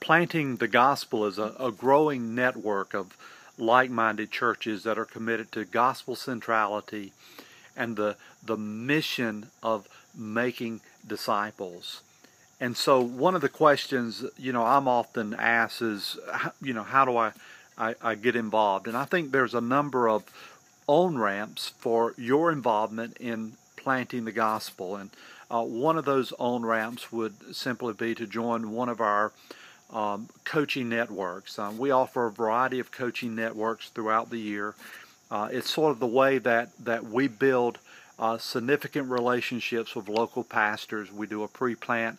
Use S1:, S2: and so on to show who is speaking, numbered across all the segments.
S1: Planting the Gospel is a growing network of like-minded churches that are committed to gospel centrality and the mission of making disciples. And so one of the questions, I'm often asked is, how do I get involved? And I think there's a number of on-ramps for your involvement in planting the gospel. And one of those on-ramps would simply be to join one of our coaching networks. We offer a variety of coaching networks throughout the year. It's sort of the way that we build significant relationships with local pastors. We do a pre-plant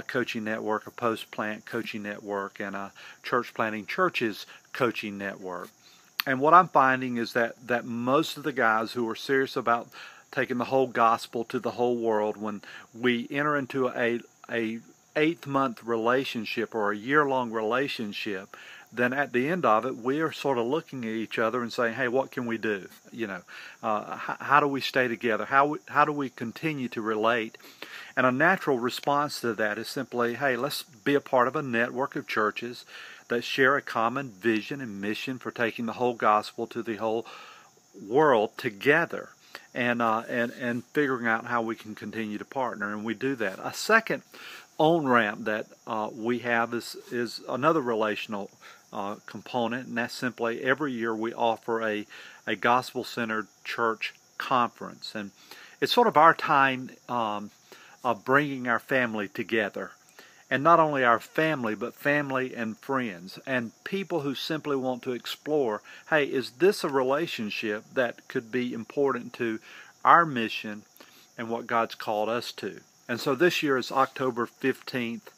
S1: coaching network, a post-plant coaching network, and a church planting churches coaching network. And what I'm finding is that most of the guys who are serious about taking the whole gospel to the whole world, when we enter into a 8-month relationship or a year-long relationship, then at the end of it, we are sort of looking at each other and saying, hey, what can we do? How do we stay together? How do we continue to relate? And a natural response to that is simply, hey, let's be a part of a network of churches that share a common vision and mission for taking the whole gospel to the whole world together, and figuring out how we can continue to partner. And we do that. A second on-ramp that we have is another relational component, and that's simply every year we offer a gospel-centered church conference. And it's sort of our time of bringing our family together. And not only our family, but family and friends, and people who simply want to explore, hey, is this a relationship that could be important to our mission and what God's called us to? And so this year is October 15th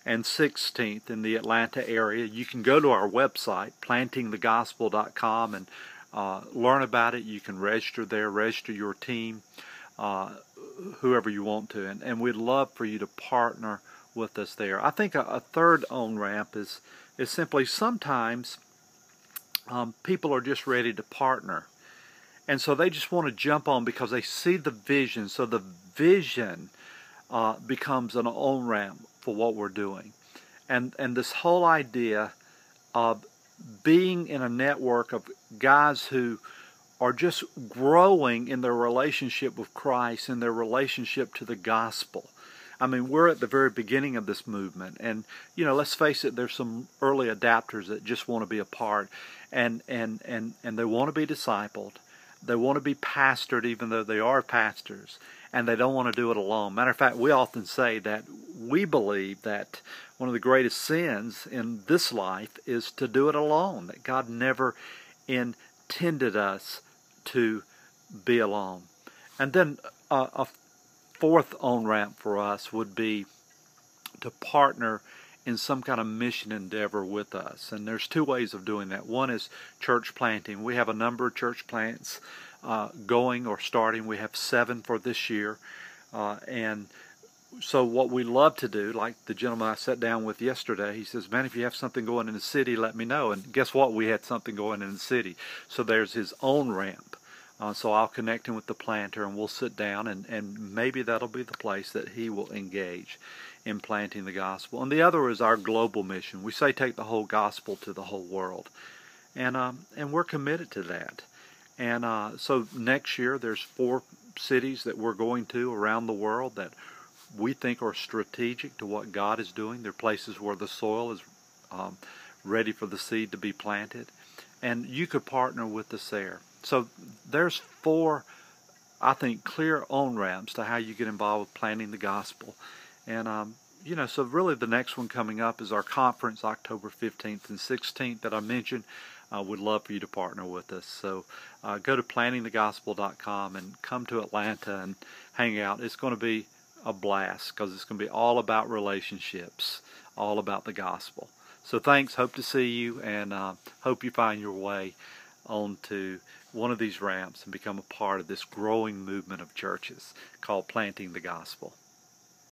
S1: and 16th in the Atlanta area. You can go to our website, plantingthegospel.com, and learn about it. You can register there, register your team, whoever you want to. And we'd love for you to partner with us there. I think a third on-ramp is simply sometimes people are just ready to partner. And so they just want to jump on because they see the vision. So the vision becomes an on-ramp for what we're doing. And this whole idea of being in a network of guys who are just growing in their relationship with Christ and their relationship to the gospel. I mean, we're at the very beginning of this movement, and let's face it, there's some early adapters that just want to be a part, and they want to be discipled. They want to be pastored, even though they are pastors, and they don't want to do it alone. Matter of fact, we often say that we believe that one of the greatest sins in this life is to do it alone, that God never intended us to be alone. And then a fourth on-ramp for us would be to partner in some kind of mission endeavor with us. And there's two ways of doing that. One is church planting. We have a number of church plants going or starting. We have 7 for this year. And so what we love to do, like the gentleman I sat down with yesterday, he says, man, if you have something going in the city, let me know. And guess what? We had something going in the city. So there's his own ramp. So I'll connect him with the planter, and we'll sit down, and maybe that'll be the place that he will engage in planting the gospel. And the other is our global mission. We say take the whole gospel to the whole world. And we're committed to that. And so next year there's 4 cities that we're going to around the world that we think are strategic to what God is doing. They're places where the soil is ready for the seed to be planted. And you could partner with us there. So there's 4, I think, clear on-ramps to how you get involved with planting the gospel. And, so really the next one coming up is our conference, October 15th and 16th that I mentioned. We'd love for you to partner with us. So go to plantingthegospel.com and come to Atlanta and hang out. It's going to be a blast because it's going to be all about relationships, all about the gospel. So thanks. Hope to see you, and hope you find your way onto one of these ramps and become a part of this growing movement of churches called Planting the Gospel.